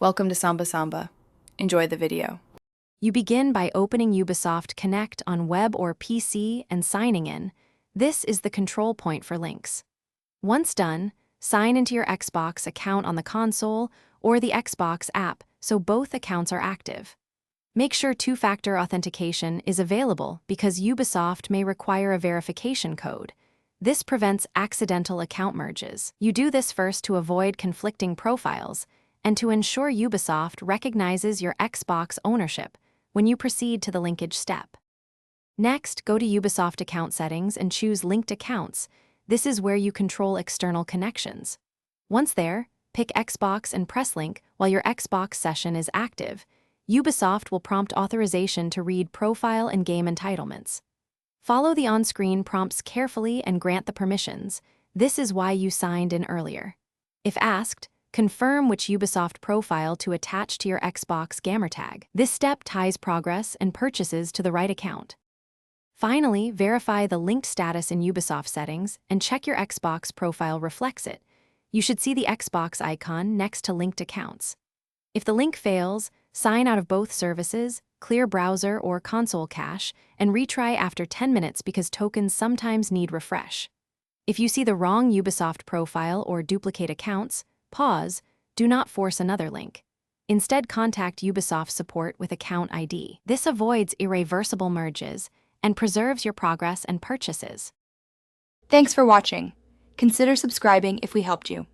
Welcome to Samba Samba. Enjoy the video. You begin by opening Ubisoft Connect on web or PC and signing in. This is the control point for links. Once done, sign into your Xbox account on the console or the Xbox app so both accounts are active. Make sure two-factor authentication is available because Ubisoft may require a verification code. This prevents accidental account merges. You do this first to avoid conflicting profiles and to ensure Ubisoft recognizes your Xbox ownership when you proceed to the linkage step. Next, go to Ubisoft account settings and choose linked accounts. This is where you control external connections. Once there, pick Xbox and press link while your Xbox session is active. Ubisoft will prompt authorization to read profile and game entitlements. Follow the on-screen prompts carefully and grant the permissions. This is why you signed in earlier. If asked, confirm which Ubisoft profile to attach to your Xbox gamertag. This step ties progress and purchases to the right account. Finally, verify the linked status in Ubisoft settings and check your Xbox profile reflects it. You should see the Xbox icon next to linked accounts. If the link fails, sign out of both services, clear browser or console cache, and retry after 10 minutes because tokens sometimes need refresh. If you see the wrong Ubisoft profile or duplicate accounts, pause, do not force another link. Instead, contact Ubisoft support with account ID. This avoids irreversible merges and preserves your progress and purchases. Thanks for watching. Consider subscribing if we helped you.